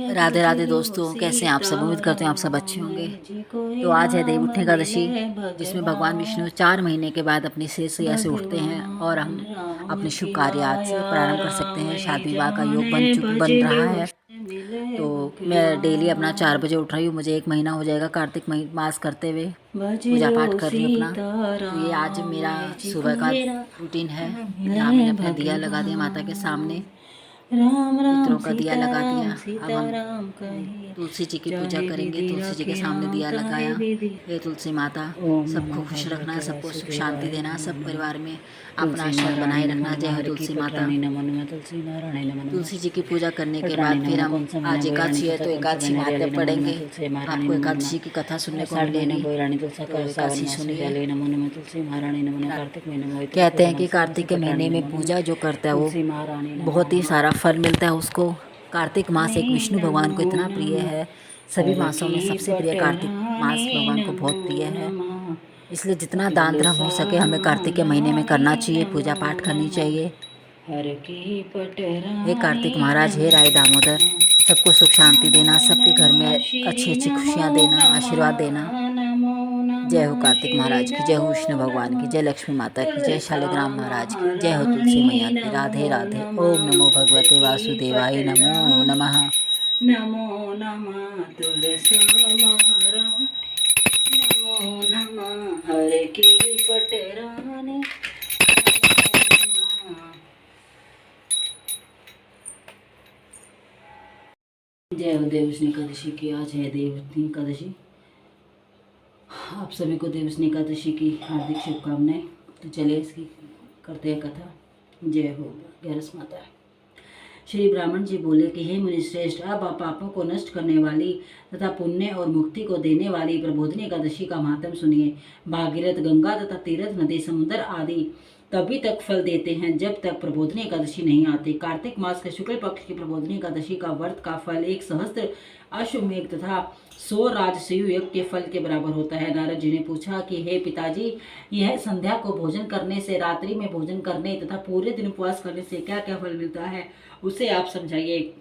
राधे राधे दोस्तों, कैसे हैं आप सब। उम्मीद करते हैं आप सब अच्छे होंगे। तो आज है देवउठनी एकादशी, जिसमें भगवान विष्णु 4 महीने के बाद अपनी शैया से उठते हैं और हम अपने शुभ कार्य आज से प्रारंभ कर सकते हैं। शादी विवाह का योग बन रहा है। तो मैं डेली अपना 4 बजे उठ रही हूँ। मुझे 1 महीना हो जाएगा कार्तिक मास करते हुए, पूजा पाठ कर रही हूँ अपना। तो ये आज मेरा सुबह का रूटीन है, जहाँ मैंने अपना दिया लगा दिया माता के सामने, राम राम पितरों का दिया लगा सीताराम दिया। अब हम सीताराम कहिए, तुलसी जी की पूजा चाहे करेंगे। विधि तुलसी जी के रखे सामने राम दिया चाहे लगाया। विधि। हे तुलसी माता, ओम सबको नमो खुश रखना, भगवते सबको सुख शांति वासुदेवाय देना, नमो सब नमः। परिवार में अपना तुलसी आशीर्वाद महारानी बनाए नमो रखना। जय नमः, हो हर की तुलसी माता। पटरानी नमो नमः, तुलसी महारानी नमो नमः। तुलसी जी की पूजा करने के पटरानी बाद नमो फिर नमः, हम कौन सा महीना आज बोई रानी एकादशी है, तुलसा, तो कौन सा एकादशी महीना महात्म्य दयाली नमो नमः, पढ़ेंगे। तुलसी महारानी आपको नमो एकादशी नमः। की कथा सुनने को आषाढ़ महीना मिलेगी, बोई रानी तुलसा, तो कर सावन एकादशी मास में सुनिए। दयाली नमो नमः, तुलसी महारानी नमो नमः। कार्तिक महीने में बोई कहते हैं कि तुलसी कार्तिक के महीने पटरानी में नमो नमः, पूजा जो करता है वो तुलसी महारानी नमो बहुत ही नमः। सारा फल मिलता है उसको। कार्तिक मास एक विष्णु भगवान को इतना प्रिय है, सभी हर मासों में की सबसे प्रिय कार्तिक मास पटरानी भगवान को बहुत प्रिय नमो है। नमः। इसलिए जितना दान धर्म हो सके हमें कार्तिक के महीने में करना चाहिए, पूजा पाठ करनी चाहिए। हर की हे पटरानी कार्तिक महाराज, हे राय दामोदर, सबको सुख शांति देना, सबके घर में अच्छी अच्छी खुशियाँ देना, आशीर्वाद देना। जय हो कार्तिक महाराज की, जय हो विष्णु भगवान की, जय लक्ष्मी माता की, जय शालिग्राम महाराज की, जय हो तुलसी मैया की। राधे राधे। ओम नमो भगवते वासुदेवाय नमो नमः। नमो नमः तुलसी महारानी, नमो नमः हर की पटरानी, नमो नमः। जय हो देवउठनी एकादशी की। आज है देवउठनी एकादशी। आप सभी को देवउठनी एकादशी की हार्दिक शुभकामनाएं। तो चलिए इसकी करते हैं कथा। जय हो गैरस माता। श्री ब्राह्मण जी बोले कि हे मुनि श्रेष्ठ, अब आप पापों को नष्ट करने वाली तथा पुण्य और मुक्ति को देने वाली प्रबोधिनी एकादशी का महात्म सुनिए। भागीरथ, गंगा तथा तीर्थ नदी, समुद्र आदि तभी तक फल देते हैं जब तक प्रबोधिनी एकादशी नहीं आती। कार्तिक मास के शुक्ल पक्ष की प्रबोधिनी एकादशी का व्रत का फल 1 सहस्त्र अश्वमेघ तथा 100 राजसूय यज्ञ के फल के बराबर होता है। नारद जी ने पूछा कि हे पिताजी, यह संध्या को भोजन करने से, रात्रि में भोजन करने तथा पूरे दिन उपवास करने से क्या क्या फल मिलता है, उसे आप समझाइए।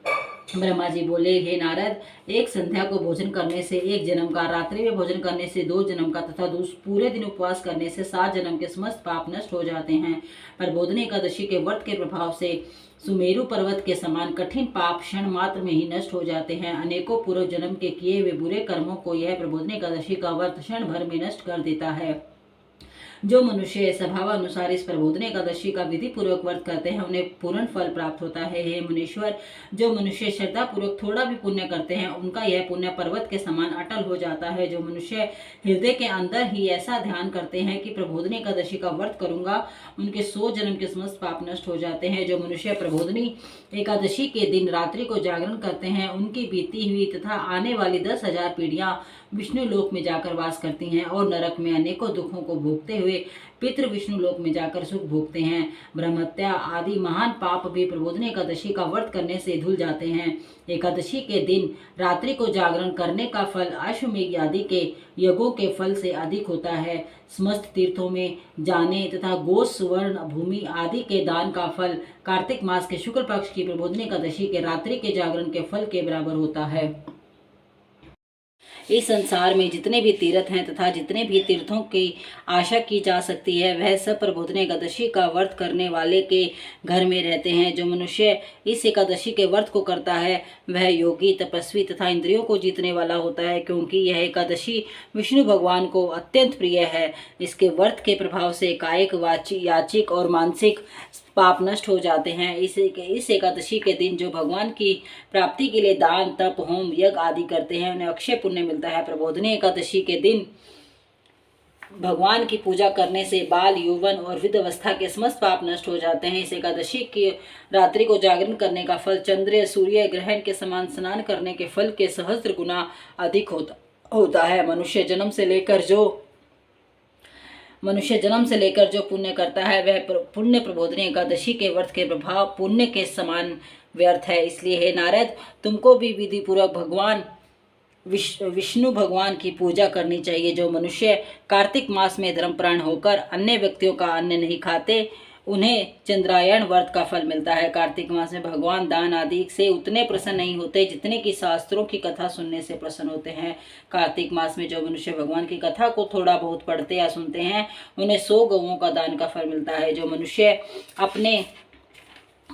ब्रह्मा जी बोले, हे नारद, एक संध्या को भोजन करने से 1 जन्म का, रात्रि में भोजन करने से 2 जन्म का तथा पूरे दिन उपवास करने से 7 जन्म के समस्त पाप नष्ट हो जाते हैं। प्रबोधिनी एकादशी के व्रत के प्रभाव से सुमेरु पर्वत के समान कठिन पाप क्षण मात्र में ही नष्ट हो जाते हैं। अनेकों पूर्व जन्म के किए हुए बुरे कर्मों को यह प्रबोधिनी एकादशी का व्रत क्षण भर में नष्ट कर देता है। जो मनुष्य स्वभाव अनुसार इस प्रबोधिनी एकादशी का विधि पूर्वक व्रत करते हैं, उन्हें पूर्ण फल प्राप्त होता है। हे मुनीश्वर, जो मनुष्य श्रद्धा पूर्वक थोड़ा भी पुण्य करते हैं, उनका यह पुण्य पर्वत के समान अटल हो जाता है। जो मनुष्य हृदय के अंदर ही ऐसा ध्यान करते हैं कि प्रबोधिनी एकादशी का व्रत करूंगा, उनके 100 जन्म के समस्त पाप नष्ट हो जाते हैं। जो मनुष्य प्रबोधिनी एकादशी के दिन रात्रि को जागरण करते हैं, उनकी बीती हुई तथा आने वाली 10,000 पीढ़ियां विष्णु लोक में जाकर वास करती हैं और नरक में अनेकों दुखों को भोगते हुए पितृ विष्णु लोक में जाकर सुख भोगते हैं। ब्रह्महत्या आदि महान पाप भी प्रबोधिनी एकादशी का व्रत करने से धुल जाते हैं। एकादशी के दिन रात्रि को जागरण करने का फल अश्वमेघ आदि के यज्ञों के फल से अधिक होता है। समस्त तीर्थों में जाने तथा गो सुवर्ण भूमि आदि के दान का फल कार्तिक मास के शुक्ल पक्ष की प्रबोधिनी एकादशी के रात्रि के जागरण के फल के बराबर होता है। इस संसार में जितने भी तीर्थ हैं तथा जितने भी तीर्थों की आशा की जा सकती है, वह सब प्रबोधिनी एकादशी का व्रत करने वाले के घर में रहते हैं। जो मनुष्य इस एकादशी के व्रत को करता है, वह योगी, तपस्वी तथा इंद्रियों को जीतने वाला होता है, क्योंकि यह एकादशी विष्णु भगवान को अत्यंत प्रिय है। इसके व्रत के प्रभाव से कायिक, याचिक और मानसिक पाप नष्ट हो जाते हैं। इस एकादशी के दिन जो भगवान की प्राप्ति के लिए दान, तप, होम, यज्ञ आदि करते हैं, उन्हें अक्षय पुण्य मिलता है। प्रबोधिनी एकादशी के दिन भगवान की पूजा करने से बाल, यौवन और वृद्धावस्था के समस्त पाप नष्ट हो जाते हैं। इस एकादशी की रात्रि को जागरण करने का फल चंद्र सूर्य ग्रहण के समान स्नान करने के फल के सहस्त्र गुना अधिक होता है। मनुष्य जन्म से लेकर जो पुण्य करता है, वह पुण्य प्रबोधिनी एकादशी के व्रत के प्रभाव पुण्य के समान व्यर्थ है। इसलिए हे नारद, तुमको भी विधि पूर्वक भगवान विष्णु भगवान की पूजा करनी चाहिए। जो मनुष्य कार्तिक मास में धर्मप्राण होकर अन्य व्यक्तियों का अन्न नहीं खाते, उन्हें चंद्रायण व्रत का फल मिलता है। कार्तिक मास में भगवान दान आदि से उतने प्रसन्न नहीं होते जितने कि शास्त्रों की कथा सुनने से प्रसन्न होते हैं। कार्तिक मास में जो मनुष्य भगवान की कथा को थोड़ा बहुत पढ़ते या सुनते हैं उन्हें 100 गौओं का दान का फल मिलता है। जो मनुष्य अपने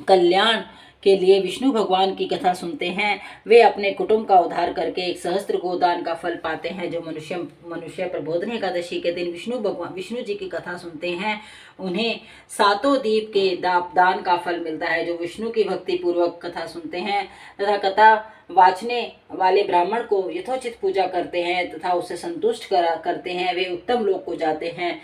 कल्याण के लिए विष्णु भगवान की कथा सुनते हैं वे अपने कुटुंब का उद्धार करके 1 सहस्त्र गोदान का फल पाते हैं। जो मनुष्य प्रबोधनी एकादशी के दिन विष्णु जी की कथा सुनते हैं उन्हें 7 दीप के दान का फल मिलता है। जो विष्णु की भक्ति पूर्वक कथा सुनते हैं तथा कथा वाचने वाले ब्राह्मण को यथोचित पूजा करते हैं तथा उसे संतुष्ट करते हैं वे उत्तम लोक को जाते हैं।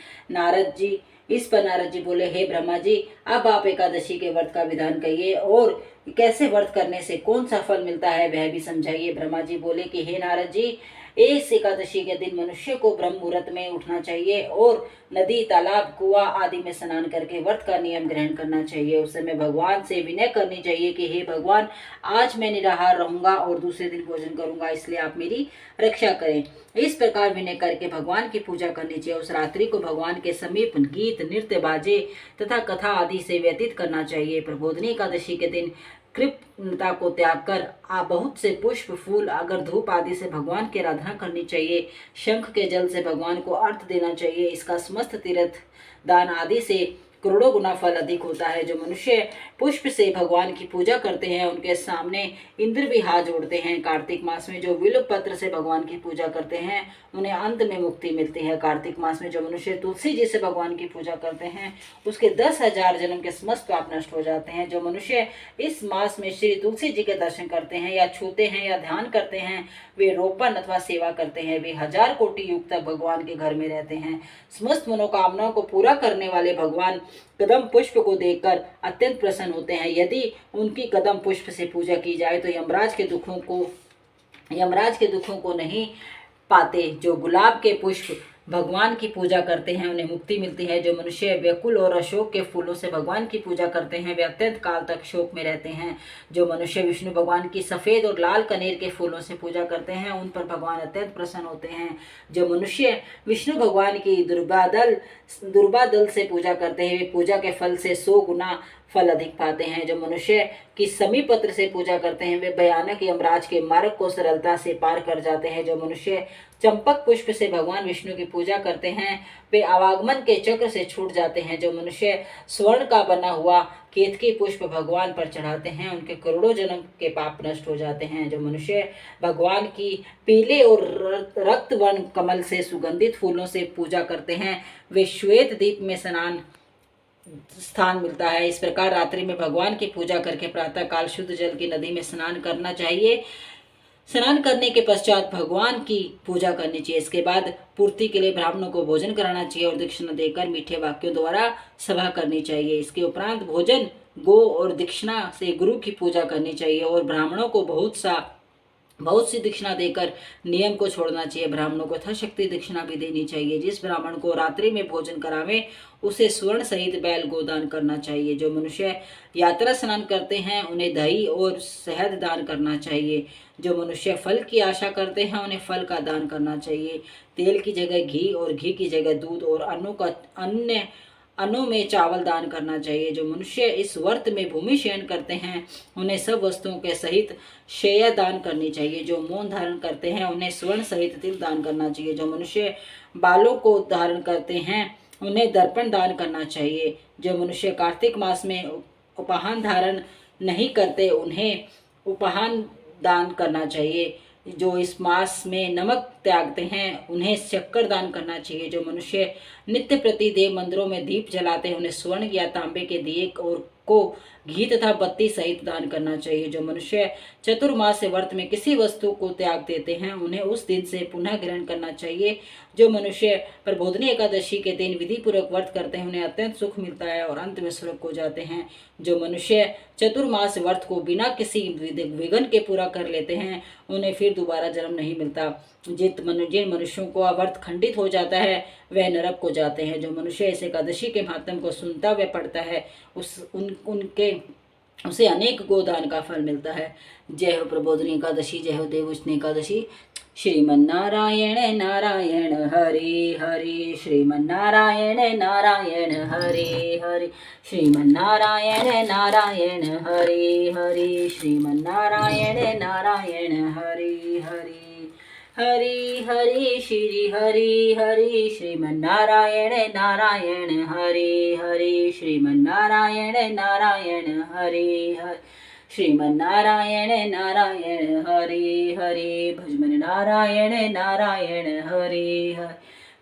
इस पर नारद जी बोले, हे ब्रह्मा जी, अब आप एकादशी के व्रत का विधान कहिए और कैसे व्रत करने से कौन सा फल मिलता है वह भी समझाइए। ब्रह्मा जी बोले कि हे नारद जी, इस एकादशी के दिन मनुष्य को ब्रह्म मुहूर्त में उठना चाहिए और नदी, तालाब, कुआं आदि में स्नान करके व्रत का नियम ग्रहण करना चाहिए। उस समय भगवान से विनय करनी चाहिए कि हे भगवान, आज मैं निराहार रहूंगा और दूसरे दिन भोजन करूंगा, इसलिए आप मेरी रक्षा करें। इस प्रकार विनय करके भगवान की पूजा करनी चाहिए। उस रात्रि को भगवान के समीप गीत, नृत्य, बाजे तथा कथा आदि से व्यतीत करना चाहिए। प्रबोधनी एकादशी के दिन कृपणता को त्याग कर बहुत से पुष्प, फूल, अगर धूप आदि से भगवान की आराधना करनी चाहिए। शंख के जल से भगवान को अर्घ देना चाहिए। इसका समस्त तीर्थ दान आदि से करोड़ों गुना फल अधिक होता है। जो मनुष्य पुष्प से भगवान की पूजा करते हैं उनके सामने इंद्र भी हाथ जोड़ते हैं। कार्तिक मास में जो बिल्व पत्र से भगवान की पूजा करते हैं उन्हें अंत में मुक्ति मिलती है। कार्तिक मास में जो मनुष्य तुलसी जी से भगवान की पूजा करते हैं उसके 10,000 जन्म के समस्त पाप नष्ट हो जाते हैं। जो मनुष्य इस मास में श्री तुलसी जी के दर्शन करते हैं या छूते हैं या ध्यान करते हैं वे रोपण अथवा सेवा करते हैं वे 1000 कोटि युग तक भगवान के घर में रहते हैं। समस्त मनोकामनाओं को पूरा करने वाले भगवान कदम पुष्प को देखकर अत्यंत प्रसन्न होते हैं। यदि उनकी कदम पुष्प से पूजा की जाए तो यमराज के दुखों को नहीं पाते। जो गुलाब के पुष्प भगवान की पूजा करते हैं उन्हें मुक्ति मिलती है। जो मनुष्य व्याकुल और अशोक के फूलों से भगवान की पूजा करते हैं वे अत्यंत काल तक शोक में रहते हैं। जो मनुष्य विष्णु भगवान की सफ़ेद और लाल कनेर के फूलों से पूजा करते हैं उन पर भगवान अत्यंत प्रसन्न होते हैं। जो मनुष्य विष्णु भगवान की दुर्बादल से पूजा करते हैं वे पूजा के फल से 100 गुना फल अधिक पाते हैं। जो मनुष्य की समी पत्र से पूजा करते हैं वे भयानक यमराज के मार्ग को सरलता से पार कर जाते हैं। जो मनुष्य चंपक पुष्प से भगवान विष्णु की पूजा करते हैं वे आवागमन के चक्र से छूट जाते हैं। जो मनुष्य स्वर्ण का बना हुआ केतकी पुष्प भगवान पर चढ़ाते हैं उनके करोड़ों जन्म के पाप नष्ट हो जाते हैं। जो मनुष्य भगवान की पीले और रक्त वर्ण कमल से सुगंधित फूलों से पूजा करते हैं वे श्वेत दीप में स्थान मिलता है। इस प्रकार रात्रि में भगवान की पूजा करके प्रातः काल शुद्ध जल की नदी में स्नान करना चाहिए। स्नान करने के पश्चात भगवान की पूजा करनी चाहिए। इसके बाद पूर्ति के लिए ब्राह्मणों को भोजन कराना चाहिए और दक्षिणा देकर मीठे वाक्यों द्वारा सभा करनी चाहिए। इसके उपरांत भोजन, गो और दक्षिणा से गुरु की पूजा करनी चाहिए और ब्राह्मणों को बहुत सी दक्षिणा देकर नियम को छोड़ना चाहिए। ब्राह्मणों को यथाशक्ति दक्षिणा भी देनी चाहिए। जिस ब्राह्मण को रात्रि में भोजन करावे उसे स्वर्ण सहित बैल गोदान करना चाहिए। जो मनुष्य यात्रा स्नान करते हैं उन्हें दही और शहद दान करना चाहिए। जो मनुष्य फल की आशा करते हैं उन्हें फल का दान करना चाहिए। तेल की जगह घी और घी की जगह दूध और अन्नों में चावल दान करना चाहिए। जो मनुष्य इस व्रत में भूमि शयन करते हैं उन्हें सब वस्तुओं के सहित शय्या दान करनी चाहिए। जो मौन धारण करते हैं उन्हें स्वर्ण सहित तिल दान करना चाहिए। जो मनुष्य बालों को धारण करते हैं उन्हें दर्पण दान करना चाहिए। जो मनुष्य कार्तिक मास में उपाहान धारण नहीं करते उन्हें उपाहान दान करना चाहिए। जो इस मास में नमक त्यागते हैं उन्हें शक्कर दान करना चाहिए। जो मनुष्य नित्य प्रति देव मंदिरों में दीप जलाते हैं उन्हें स्वर्ण या तांबे के दिए और को घी तथा बत्ती सहित दान करना चाहिए। जो मनुष्य चतुर्मास से व्रत में किसी वस्तु को त्याग देते हैं उन्हें उस दिन से पुनः ग्रहण करना चाहिए। जो मनुष्य प्रबोधनी एकादशी के दिन विधि पूर्वक व्रत करते हैं उन्हें अत्यंत सुख मिलता है और अंत में स्वर्ग को जाते हैं। जो मनुष्य चतुर्मास व्रत को बिना किसी विघ्न के पूरा कर लेते हैं उन्हें फिर दोबारा जन्म नहीं मिलता। जिन मनुष्यों को व्रत खंडित हो जाता है वह नरक को जाते हैं। जो मनुष्य इस एकादशी के महात्म को सुनता व पढ़ता है उसे अनेक गोदान का फल मिलता है। जय हो प्रबोधनी एकादशी, जय हो देवउठनी एकादशी। श्रीमन्नारायण नारायण हरे हरे श्रीमन्नारायण नारायण हरे हरे श्रीमन्नारायण नारायण हरे हरे श्रीमन्नारायण नारायण हरे हरे हरि हरि श्री हरि हरि श्रीमन्नारायण नारायण हरे हरे श्रीमन्नारायण नारायण हरे हरे श्रीमन्नारायण नारायण हरे हरे भजमन नारायण नारायण हरे हरे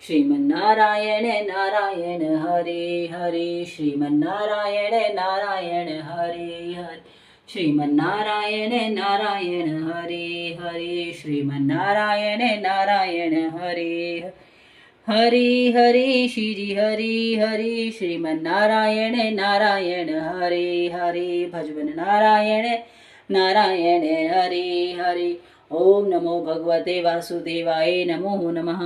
श्रीमन्नारायण नारायण हरे हरे श्रीमन्नारायण नारायण हरे हरे श्रीमन्नारायण नारायण हरे हरे श्रीमन्नारायण नारायण हरे हरे हरे श्री हरि हरि श्रीमन्नारायण नारायण हरे हरे भजवन नारायण नारायण हरे हरे ओम नमो भगवते वासुदेवाय नमो नमः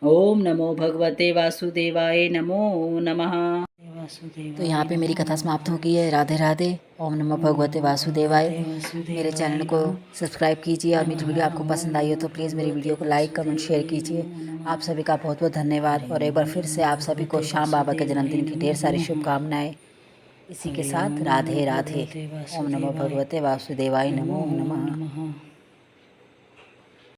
ओम नमो भगवते वासुदेवाय नमो नमः। तो यहाँ पे मेरी कथा समाप्त हो गई है। राधे राधे। ओम नमः भगवते वासुदेवाय। मेरे चैनल को सब्सक्राइब कीजिए और मेरी वीडियो आपको पसंद आई हो तो प्लीज़ मेरी वीडियो को लाइक कमेंट शेयर कीजिए। आप सभी का बहुत बहुत धन्यवाद और एक बार फिर से आप सभी को श्याम बाबा के जन्मदिन की ढेर सारी शुभकामनाएं। इसी के साथ राधे राधे। ओम नमो भगवते वासुदेवाय नमो नमः।